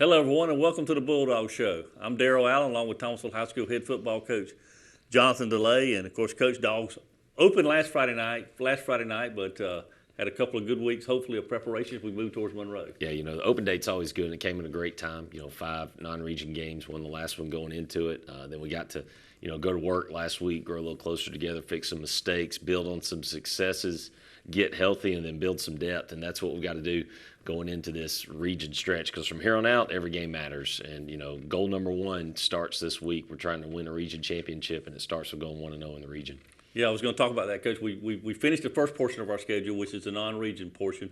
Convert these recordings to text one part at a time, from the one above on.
Hello, everyone, and welcome to the Bulldog Show. I'm Darrell Allen, along with Thomasville High School head football coach Jonathan DeLay, and of course, Coach Dogs opened last Friday night, but had a couple of good weeks, hopefully, of preparation as we move towards Monroe. Yeah, the open date's always good, and it came at a great time. 5 non-region games, won the last one going into it. Then we got to, go to work last week, grow a little closer together, fix some mistakes, build on some successes, get healthy, and then build some depth. And that's what we've got to do going into this region stretch, because from here on out, every game matters. And, goal number 1 starts this week. We're trying to win a region championship, and it starts with going 1-0 in the region. Yeah, I was going to talk about that, Coach. We finished the first portion of our schedule, which is the non-region portion.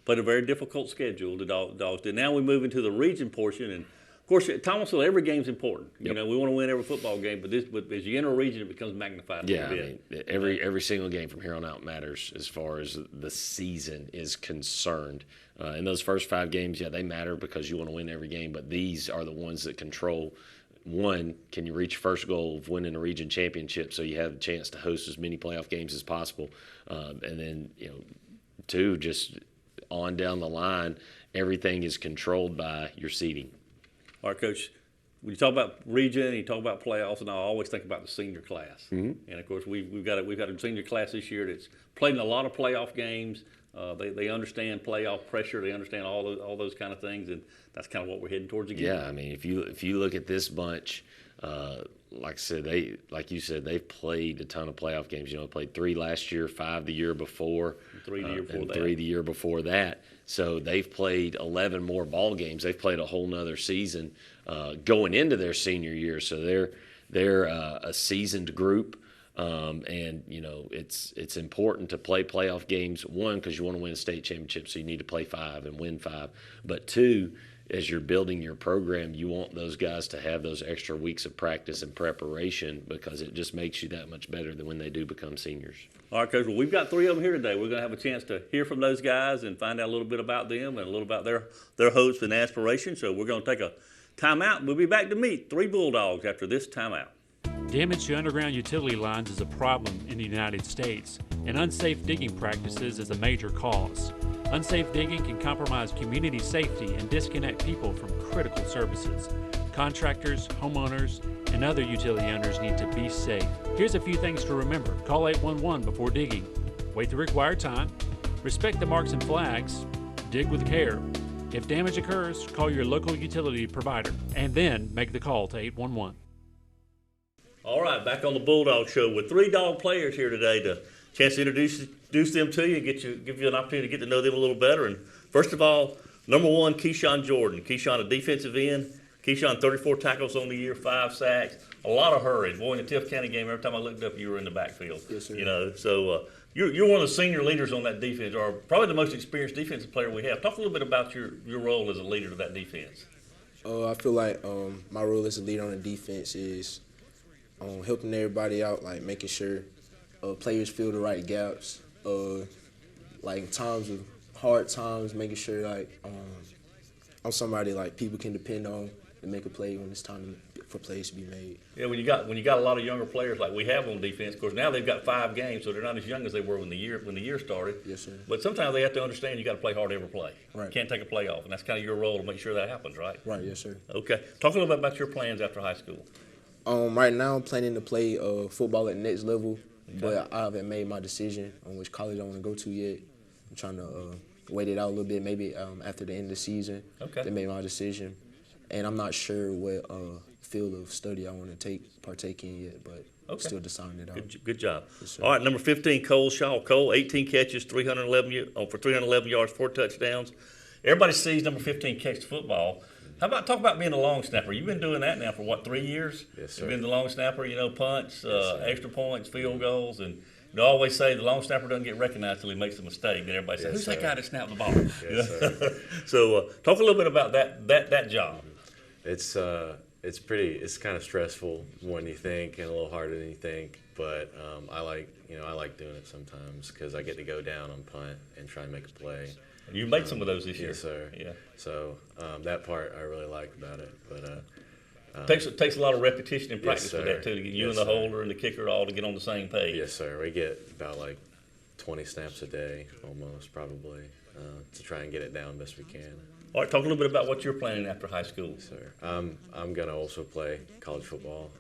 Played a very difficult schedule, the Dogs did. Now we move into the region portion, and of course, at Thomasville, every game's important. Yep. We want to win every football game, but as you enter a region, it becomes magnified a little bit. I mean, every single game from here on out matters as far as the season is concerned. In those first 5 games, they matter because you want to win every game, but these are the ones that control. 1, can you reach your first goal of winning a region championship so you have a chance to host as many playoff games as possible? And then, 2, just on down the line, everything is controlled by your seeding. All right, Coach, when you talk about region, you talk about playoffs, and I always think about the senior class. Mm-hmm. And, of course, we've got a senior class this year that's played in a lot of playoff games. They understand playoff pressure. They understand all those kind of things, and that's kind of what we're heading towards again. Yeah, I mean, if you look at this bunch, like you said, they've played a ton of playoff games. Played 3 last year, 5 the year before, and 3 the year before and that. 3 the year before that. So they've played 11 more ball games. They've played a whole nother season going into their senior year. So they're a seasoned group. And it's important to play playoff games. 1, because you want to win a state championship, so you need to play 5 and win 5. But 2, as you're building your program, you want those guys to have those extra weeks of practice and preparation, because it just makes you that much better than when they do become seniors. All right, Coach. Well, we've got 3 of them here today. We're going to have a chance to hear from those guys and find out a little bit about them and a little about their hopes and aspirations. So we're going to take a timeout. We'll be back to meet 3 Bulldogs after this timeout. Damage to underground utility lines is a problem in the United States, and unsafe digging practices is a major cause. Unsafe digging can compromise community safety and disconnect people from critical services. Contractors, homeowners, and other utility owners need to be safe. Here's a few things to remember. Call 811 before digging. Wait the required time. Respect the marks and flags. Dig with care. If damage occurs, call your local utility provider, and then make the call to 811. All right, back on the Bulldog Show with 3 dog players here today to chance to introduce them to you and give you an opportunity to get to know them a little better. And first of all, number 1, Keyshawn Jordan. Keyshawn, a defensive end. Keyshawn, 34 tackles on the year, 5 sacks, a lot of hurry. Boy, in the Tift County game, every time I looked up, you were in the backfield. Yes, sir. So you're one of the senior leaders on that defense, or probably the most experienced defensive player we have. Talk a little bit about your role as a leader of that defense. I feel like my role as a leader on the defense is helping everybody out, like making sure players fill the right gaps, like in times of hard times, making sure like I'm somebody like people can depend on and make a play when it's time for plays to be made. Yeah, when you got a lot of younger players like we have on defense, of course now they've got 5 games, so they're not as young as they were when the year started. Yes, sir. But sometimes they have to understand you got to play hard every play. Right. You can't take a play off, and that's kind of your role to make sure that happens, right? Right. Yes, sir. Okay. Talk a little bit about your plans after high school. Right now I'm planning to play football at the next level, Okay. but I haven't made my decision on which college I want to go to yet. I'm trying to wait it out a little bit, maybe after the end of the season. Okay. To make my decision. And I'm not sure what field of study I want to partake in yet, but I'm still deciding it out. Good job. Yes, All right, number 15, Cole Shaw. Cole, 18 catches, 311 yards, 4 touchdowns. Everybody sees number 15 catch the football. How about talk about being a long snapper? You've been doing that now for 3 years? Yes, sir. You've been the long snapper, punts, extra points, field goals, and I always say the long snapper doesn't get recognized until he makes a mistake. And everybody says, "Who's that guy that snapped the ball?" Yes, sir. So talk a little bit about that job. It's kind of stressful more than you think and a little harder than you think, but I like doing it sometimes because I get to go down on punt and try and make a play. You made some of those this year. Yes, sir. Yeah. So that part I really like about it, but takes a lot of repetition and practice for sir. that too, to get you Yes, and the sir. holder and the kicker all to get on the same page. yes, sir. We get about like 20 snaps a day, almost probably, to try and get it down best we can. All right, talk a little bit about what you're planning after high school. Sir, I'm gonna also play college football.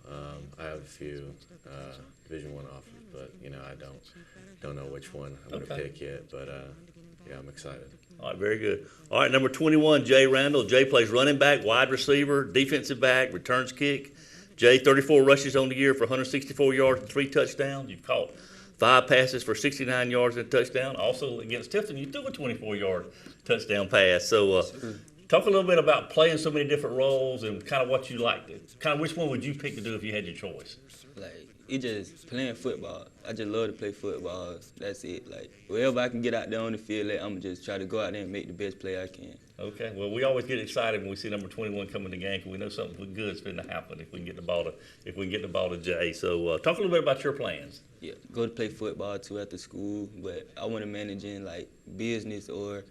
I have a few Division I offers, but I don't know which one I'm gonna pick yet. But yeah, I'm excited. All right, very good. All right, number 21, Jay Randall. Jay plays running back, wide receiver, defensive back, returns kick. Jay, 34 rushes on the year for 164 yards and 3 touchdowns. You've caught 5 passes for 69 yards and a touchdown. Also against Tifton, you threw a 24-yard touchdown pass. So talk a little bit about playing so many different roles and kind of what you like. Kind of which one would you pick to do if you had your choice? Like, it just playing football. I just love to play football. That's it. Like, wherever I can get out there on the field, I'm going to just try to go out there and make the best play I can. Okay. Well, we always get excited when we see number 21 come in the game because we know something good is going to happen if we can get the ball to Jay. So talk a little bit about your plans. Yeah, go to play football too after school, but I want to manage in like business or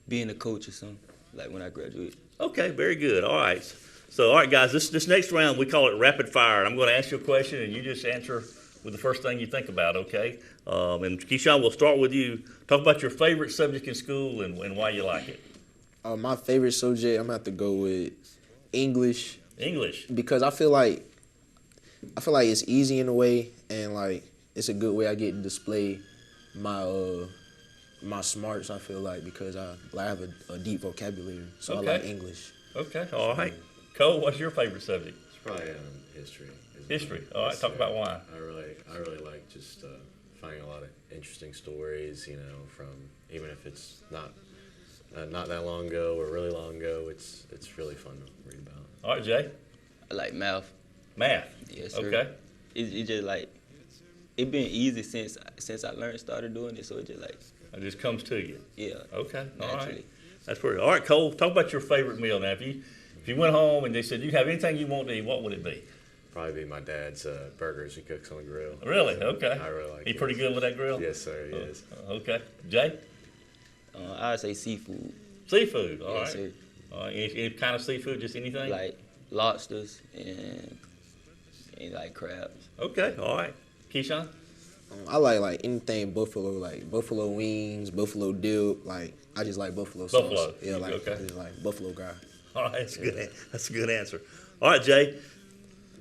being a coach or something. Like when I graduate. Okay, very good. All right. So, all right, guys, this next round, we call it rapid fire. I'm going to ask you a question, and you just answer with the first thing you think about, okay? And Keyshawn, we'll start with you. Talk about your favorite subject in school and why you like it. My favorite subject, I'm going to have to go with English. English? Because I feel like it's easy in a way, and, like, it's a good way I get to display my smarts, I feel like, because I have a deep vocabulary, so Okay. I like English. Okay, all right. Cole, what's your favorite subject? It's probably history. History. All right, Yes, talk sir. about why. I really like just finding a lot of interesting stories. From even if it's not that long ago or really long ago, it's really fun to read about. All right, Jay. I like math. Math. Yes, sir. Okay. It just like, it been easy since I started doing it, so it just like, It just comes to you. yeah. Okay. All right. Naturally. That's pretty. All right, Cole. Talk about your favorite meal now. If you went home and they said you have anything you want to eat, what would it be? Probably be my dad's burgers he cooks on the grill. Really? Okay. I really like He it. pretty good with that grill? Yes, sir. He is. Okay. Jay? I'd say seafood. Seafood. All Yes, right. sir. All right. Any kind of seafood, just anything? Like lobsters and like crabs. Okay. All right. Keyshawn? I like anything buffalo, like buffalo wings, buffalo dip. Like I just like buffalo sauce. Buffalo. Yeah, like Okay. I just like buffalo guy. All right. That's good. That's a good answer. All right, Jay.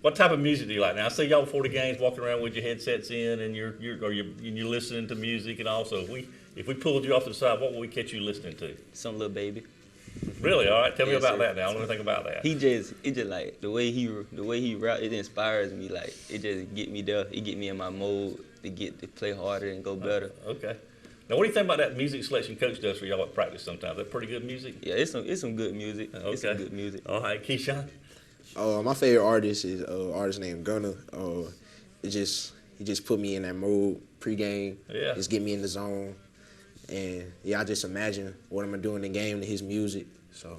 What type of music do you like? Now, I see y'all before the games walking around with your headsets in and you're listening to music, and also if we pulled you off to the side, what would we catch you listening to? Some little baby. Really? All right. Tell me Yes, about sir. that now. I don't know anything about that. It just like the way he rap, it inspires me. Like it just get me there. It get me in my mode to play harder and go better. Okay. Now, what do you think about that music selection coach does for y'all at practice sometimes? That pretty good music? Yeah, it's some good music. It's some good music. All right, Keyshawn? My favorite artist is artist named Gunna. He just put me in that mode pregame. Yeah. Just get me in the zone, and yeah, I just imagine what I'm gonna do in the game to his music. So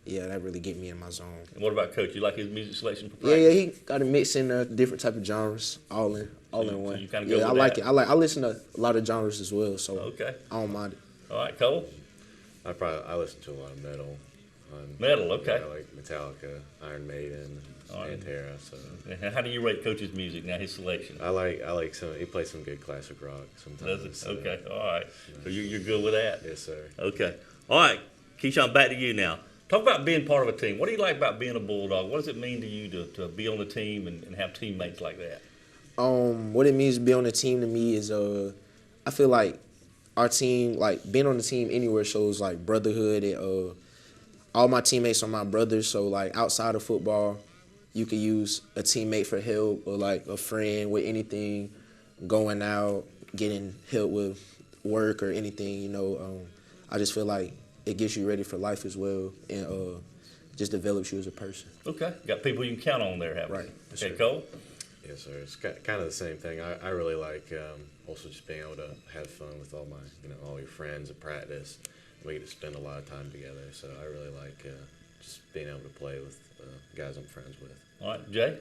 yeah, that really get me in my zone. And what about Coach? You like his music selection for Yeah, practice? he got a mix in different type of genres, all in one. you kinda go Yeah, I with like that? it. I listen to a lot of genres as well, so Okay. I don't mind it. All right, Cole? I listen to a lot of metal. Metal, okay. I like Metallica, Iron Maiden, All right. Pantera. So And how do you rate Coach's music now, his selection? I like some. He plays some good classic rock sometimes. Does it? so- Okay, all right. So you're good with that? Yes, sir. Okay. All right, Keyshawn, back to you now. Talk about being part of a team. What do you like about being a Bulldog? What does it mean to you to be on the team and have teammates like that? What it means to be on the team to me is I feel like our team, like being on the team anywhere shows like brotherhood, and all my teammates are my brothers, so like outside of football you could use a teammate for help or like a friend with anything, going out, getting help with work or anything, I just feel like it gets you ready for life as well, and just develops you as a person. Okay. Got people you can count on there, haven't Right. you? Yes, Okay, sir. Cole? Yes, sir. It's kind of the same thing. I really like also just being able to have fun with all my, all your friends at practice. We get to spend a lot of time together, so I really like just being able to play with guys I'm friends with. All right, Jay?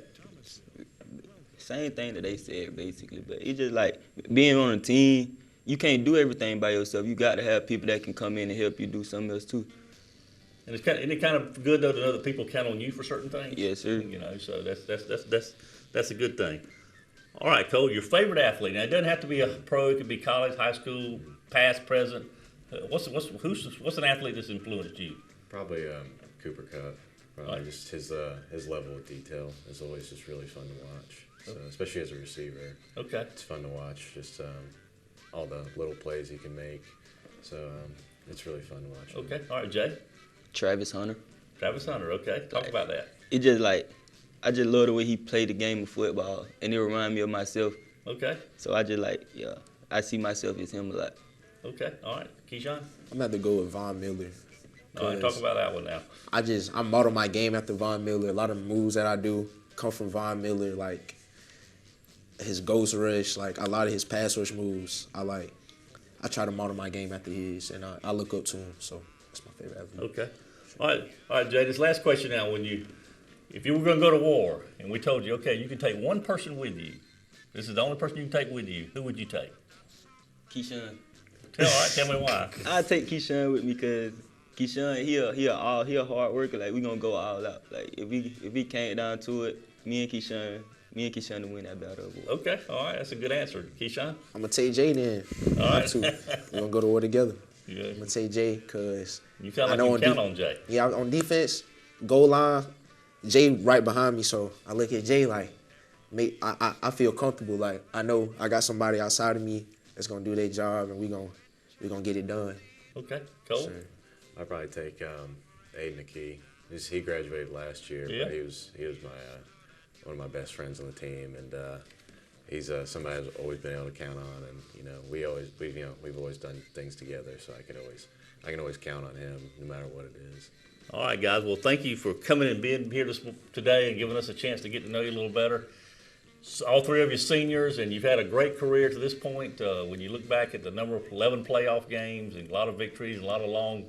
Same thing that they said basically, but it's just like being on a team. You can't do everything by yourself. You got to have people that can come in and help you do something else too. And isn't it kind of good though to know that people count on you for certain things? Yes, sir. So that's a good thing. All right, Cole, your favorite athlete. Now it doesn't have to be a pro. It could be college, high school, past, present. What's an athlete that's influenced you? Probably Cooper Cup. Probably just his level of detail is always just really fun to watch. So, especially as a receiver. Okay. It's fun to watch. Just all the little plays he can make. So it's really fun to watch. Okay. All right, Jay. Travis Hunter. Travis Hunter. Okay. Talk about that. It just like I just love the way he played the game of football, and it remind me of myself. Okay. So I just like I see myself as him a lot. Okay. All right. Keyshawn. I'm gonna have to go with Von Miller. All right. Talk about that one now. I model my game after Von Miller. A lot of moves that I do come from Von Miller, like his ghost rush, like a lot of his pass rush moves. I try to model my game after his, and I look up to him. So that's my favorite athlete. Okay. All right, Jay. This last question now. If you were going to go to war, and we told you, okay, you can take one person with you. This is the only person you can take with you. Who would you take? Keyshawn. All right. Tell me why. I take Keyshawn with me because Keyshawn he a hard worker. Like we gonna go all out. Like if we came down to it, me and Keyshawn to win that battle. Okay. All right. That's a good answer, Keyshawn. I'm gonna take Jay then. All right. We're gonna go to war together. Yeah. I'm gonna take Jay because You sound like you count on Jay. Yeah, on defense, goal line, Jay right behind me. So I look at Jay like, I feel comfortable. Like I know I got somebody outside of me that's gonna do their job, and we gonna get it done. Okay. Cool. Sure. I'd probably take Aiden McKee. He graduated last year, Yeah. but he was my one of my best friends on the team, and he's somebody I've always been able to count on. And we've always done things together, so I can always count on him no matter what it is. All right, guys. Well, thank you for coming and being here today and giving us a chance to get to know you a little better. So all three of you seniors, and you've had a great career to this point. When you look back at the number of 11 playoff games and a lot of victories, a lot of long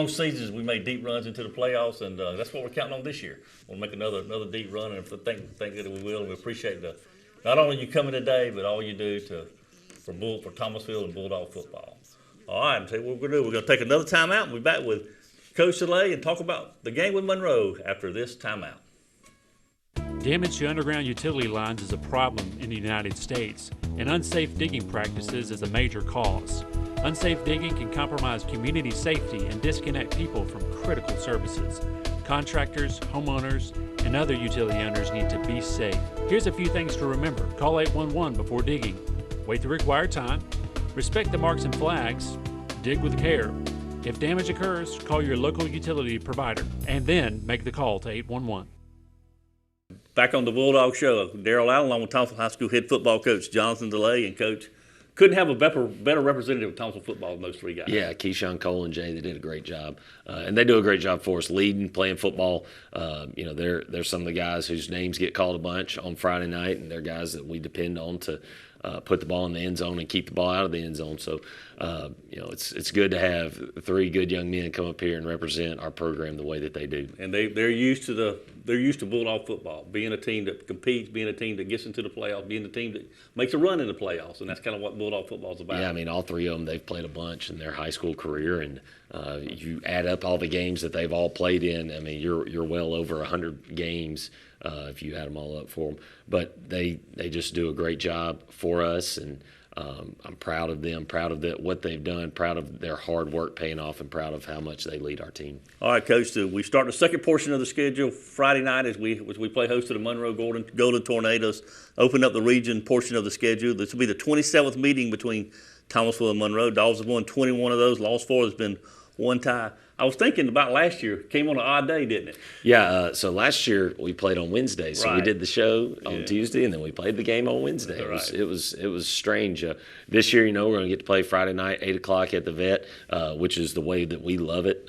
seasons, we made deep runs into the playoffs, and that's what we're counting on this year. We'll make another deep run, and think that we will. And we appreciate not only you coming today, but all you do for Thomasville and Bulldog football. All right, I'll tell you what we're going to do. We're going to take another timeout, and we'll be back with Coach Soleil and talk about the game with Monroe after this timeout. Damage to underground utility lines is a problem in the United States, and unsafe digging practices is a major cause. Unsafe digging can compromise community safety and disconnect people from critical services. Contractors, homeowners, and other utility owners need to be safe. Here's a few things to remember. Call 811 before digging. Wait the required time. Respect the marks and flags. Dig with care. If damage occurs, call your local utility provider and then make the call to 811. Back on the Bulldog Show, Darrell Allen along with Thomasville High School head football coach Jonathan DeLay, and coach couldn't have a better representative of Thomasville football than those three guys. Yeah, Keyshawn, Cole, and Jay, they did a great job. And they do a great job for us leading, playing football. They're some of the guys whose names get called a bunch on Friday night, and they're guys that we depend on to put the ball in the end zone and keep the ball out of the end zone. So, it's good to have three good young men come up here and represent our program the way that they do. And they're used to Bulldog football, being a team that competes, being a team that gets into the playoffs, being a team that makes a run in the playoffs, and that's kind of what Bulldog football is about. Yeah, I mean, all three of them, they've played a bunch in their high school career, and you add up all the games that they've all played in. I mean, you're well over 100 games if you add them all up for them. But they just do a great job for us, and I'm proud of them, proud of what they've done, proud of their hard work paying off, and proud of how much they lead our team. All right, Coach, we start the second portion of the schedule Friday night as we play host to the Monroe Golden Tornadoes, open up the region portion of the schedule. This will be the 27th meeting between Thomasville and Monroe. Dogs have won 21 of those, lost 4. There's been one tie. I was thinking about last year. Came on an odd day, didn't it? Yeah, so last year we played on Wednesday. So we did the show on Tuesday, and then we played the game on Wednesday. It was strange. This year, we're going to get to play Friday night, 8 o'clock at the Vet, which is the way that we love it.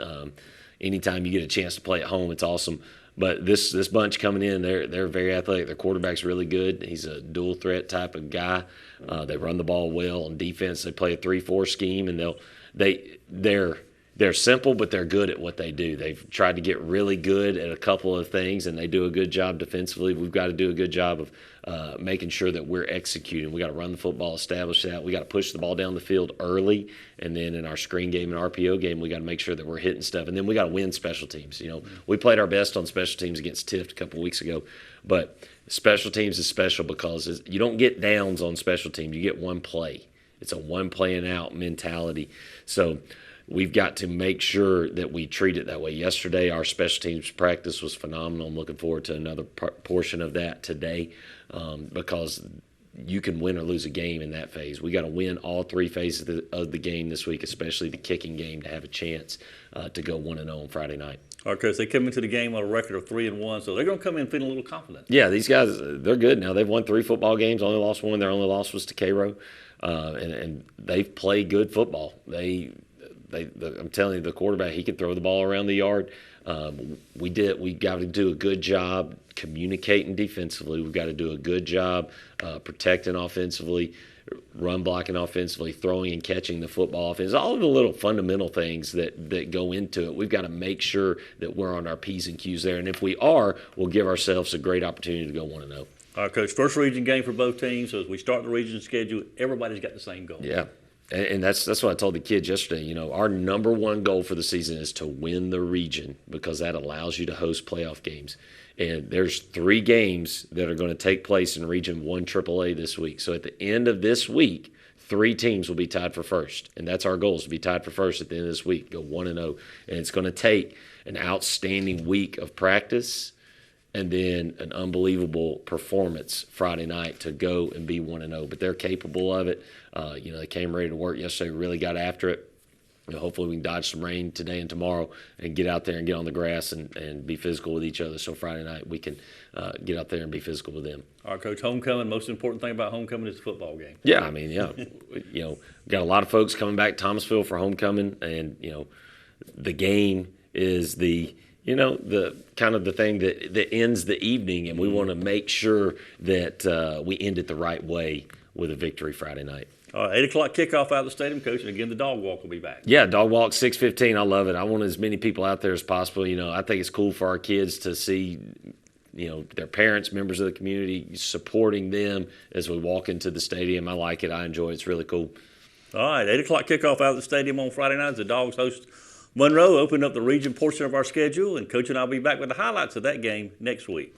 Anytime you get a chance to play at home, it's awesome. But this bunch coming in, they're very athletic. Their quarterback's really good. He's a dual threat type of guy. They run the ball well on defense. They play a 3-4 scheme, and they're simple, but they're good at what they do. They've tried to get really good at a couple of things, and they do a good job defensively. We've got to do a good job of making sure that we're executing. We got to run the football, establish that. We got to push the ball down the field early, and then in our screen game and RPO game, we got to make sure that we're hitting stuff. And then we got to win special teams. We played our best on special teams against Tift a couple of weeks ago, but special teams is special because you don't get downs on special teams. You get one play. It's a one play and out mentality. So we've got to make sure that we treat it that way. Yesterday, our special teams practice was phenomenal. I'm looking forward to another portion of that today because you can win or lose a game in that phase. We got to win all three phases of the game this week, especially the kicking game, to have a chance to go 1-0 on Friday night. All right, Coach, they come into the game on a record of 3-1, so they're going to come in feeling a little confident. Yeah, these guys, they're good now. They've won 3 football games, only lost 1. Their only loss was to Cairo, and they've played good football. I'm telling you, the quarterback, he can throw the ball around the yard. We got to do a good job communicating defensively. We've got to do a good job protecting offensively, run blocking offensively, throwing and catching the football offense. All of the little fundamental things that go into it. We've got to make sure that we're on our P's and Q's there. And if we are, we'll give ourselves a great opportunity to go 1-0. All right, Coach, first region game for both teams. So as we start the region schedule, everybody's got the same goal. Yeah. And that's what I told the kids yesterday. You know, our number one goal for the season is to win the region because that allows you to host playoff games. And there's 3 games that are going to take place in Region 1 AAA this week. So at the end of this week, 3 teams will be tied for first. And that's our goal, is to be tied for first at the end of this week, go 1-0. And it's going to take an outstanding week of practice and then an unbelievable performance Friday night to go and be 1-0. But they're capable of it. They came ready to work yesterday, really got after it. Hopefully we can dodge some rain today and tomorrow and get out there and get on the grass and be physical with each other. So Friday night we can get out there and be physical with them. All right, Coach, homecoming, most important thing about homecoming is the football game. Yeah, I mean, got a lot of folks coming back to Thomasville for homecoming, and, the game is the kind of the thing that ends the evening, and we want to make sure that we end it the right way with a victory Friday night. All right, 8 o'clock kickoff out of the stadium, Coach, and again, the dog walk will be back. Yeah, dog walk, 6:15. I love it. I want as many people out there as possible. I think it's cool for our kids to see, their parents, members of the community, supporting them as we walk into the stadium. I like it. I enjoy it. It's really cool. All right, 8 o'clock kickoff out of the stadium on Friday night as the Dogs host Monroe. Open up the region portion of our schedule, and Coach and I will be back with the highlights of that game next week.